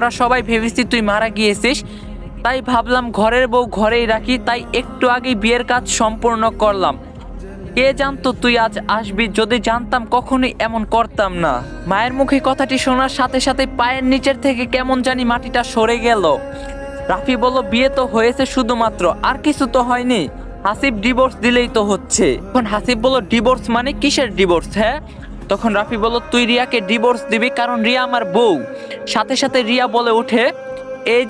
আমরা সবাই ভেবেছি তুই মারা গিয়েছিস, তাই ভাবলাম ঘরের বউ ঘরেই রাখি, তাই একটু আগেই বিয়ের কাজ সম্পূর্ণ করলাম। কে জানতো তুই আজ আসবি, যদি জানতাম কখনোই এমন করতাম না। মায়ের মুখে কথাটি শোনার সাথে সাথে পায়ের নিচের থেকে কেমন জানি মাটিটা সরে গেল। রাফি বলল, বিয়ে তো হয়েছে শুধুমাত্র, আর কিছু তো হয়নি। হাসিব ডিভোর্স দিলেই তো হচ্ছে। তখন হাসিব বলল, ডিভোর্স মানে কিসের ডিভোর্স? হ্যাঁ। তখন রাফি বলল, তুই রিয়াকে ডিভোর্স দিবি, কারণ রিয়া আমার বউ। সাথে সাথে রিয়া বলে ওঠে, এই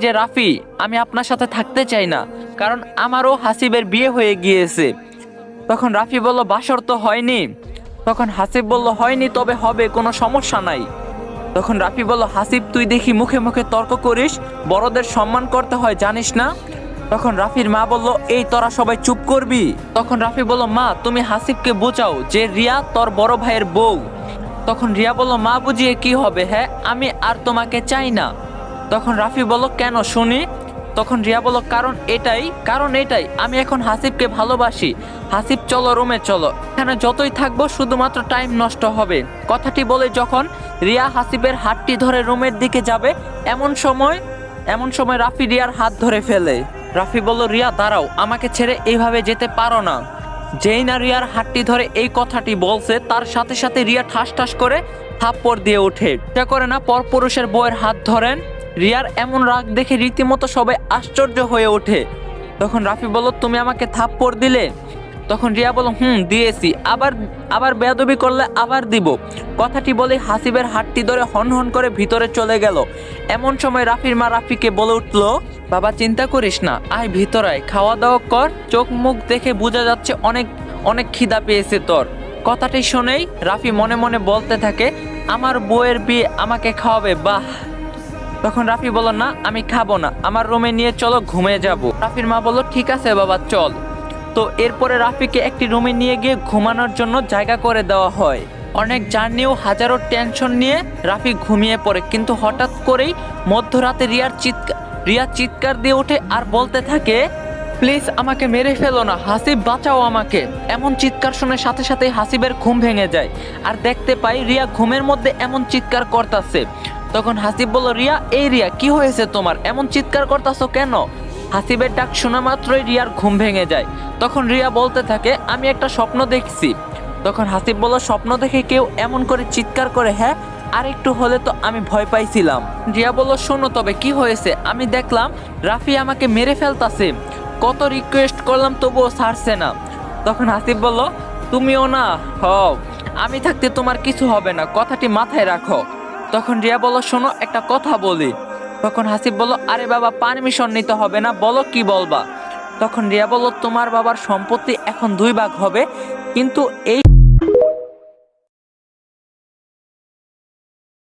যে রাফি, আমি আপনার সাথে থাকতে চাই না, কারণ আমারও হাসিবের বিয়ে হয়ে গিয়েছে। তখন রাফি বলল, বাসর তো হয়নি। তখন হাসিব বলল, হয়নি, তবে হবে, কোনো সমস্যা নাই। তখন রাফি বলল, হাসিব তুই দেখি মুখে মুখে তর্ক করিস, বড়দের সম্মান করতে হয় জানিস না? তখন রাফির মা বলল, এই তোরা সবাই চুপ করবি। তখন রাফি বলল, মা তুমি হাসিবকে বোঝাও যে রিয়া তোর বড় ভাইয়ের বউ। তখন রিয়া বলল, মা বুঝিয়ে কি হবে, হ্যাঁ আমি আর তোমাকে চাই না। তখন রাফি বলল, কেন শুনি? তখন রিয়া বলল, কারণ এটাই আমি এখন হাসিবকে ভালোবাসি। হাসিব চলো রুমে চলো, এখানে যতই থাকবো শুধুমাত্র টাইম নষ্ট হবে। কথাটি বলে যখন রিয়া হাসিবের হাতটি ধরে রুমের দিকে যাবে, এমন সময় রাফি রিয়ার হাত ধরে ফেলে। রাফি বলল, রিয়া দাঁড়াও, আমাকে ছেড়ে এইভাবে যেতে পারো না। যেই না রিয়ার হাতটি ধরে এই কথাটি বলছে, তার সাথে সাথে রিয়া ঠাস ঠাস করে থাপ্পড় দিয়ে ওঠে। এটা করে না পরপুরুষের বউয়ের হাত ধরেন। রিয়ার এমন রাগ দেখে রীতিমতো সবাই আশ্চর্য হয়ে ওঠে। তখন রাফি বলল, তুমি আমাকে থাপ্পড় দিলে? তখন রিয়া বলল, দিয়েছি, আবার বেয়াদবি করলে আবার দিব। কথাটি বলে হাসিবের হাতটি ধরে হন হন করে ভিতরে চলে গেল। এমন সময় রাফির মা রাফিকে বলে উঠল, বাবা চিন্তা করিস না, আয় ভিতরায়, খাওয়া দাওয়া কর, চোখ মুখ দেখে বোঝা যাচ্ছে অনেক অনেক খিদা পেয়েছে তোর। কথাটি শুনেই রাফি মনে মনে বলতে থাকে, আমার বউয়ের বিয়ে, আমাকে খাওয়াবে, বাহ। তখন রাফি বলল, না আমি খাবো না, আমার রুমে নিয়ে চলো, ঘুমিয়ে যাব। রাফির মা বলল, ঠিক আছে বাবা চল। তো এরপরে রাফিকে একটি রুমে নিয়ে গিয়ে ঘুমানোর জন্য জায়গা করে দেওয়া হয়। অনেক জার্নিও হাজারো টেনশন নিয়ে রাফি ঘুমিয়ে পড়ে, কিন্তু হঠাৎ করেই মধ্যরাতে রিয়া চিৎকার দিয়ে ওঠে আর বলতে থাকে, প্লিজ আমাকে মেরে ফেলো না, হাসিব বাঁচাও আমাকে। এমন চিৎকার শুনে সাথে সাথে হাসিবের ঘুম ভেঙে যায়, আর দেখতে পাই রিয়া ঘুমের মধ্যে এমন চিৎকার করতেছে। তখন হাসিব বলল, রিয়া কি হয়েছে তোমার, এমন চিৎকার করতেছো কেন? হাসিবের ডাক শোনা মাত্রই রিয়ার ঘুম ভেঙে যায়। তখন রিয়া বলতে থাকে, আমি একটা স্বপ্ন দেখছি। তখন হাসিব বলল, স্বপ্ন দেখে কেউ এমন করে চিৎকার করে? হ্যাঁ, আর একটু হলে তো আমি ভয় পাইছিলাম। রিয়া বলল, শোনো তবে কি হয়েছে? আমি দেখলাম রাফি আমাকে মেরে ফেলতাছে, কত রিকোয়েস্ট করলাম তবুও ছাড়ছে না। তখন হাসিব বলল, তুমিও না হও, আমি থাকতে তোমার কিছু হবে না, কথাটি মাথায় রাখো। তখন রিয়া বলল, শোনো একটা কথা বলি। তখন হাসিব বলল, আরে বাবা পারমিশন নিতে হবে না, বলো কি বলবা। তখন রিয়া বলল, তোমার বাবার সম্পত্তি এখন 2 ভাগ হবে, কিন্তু এই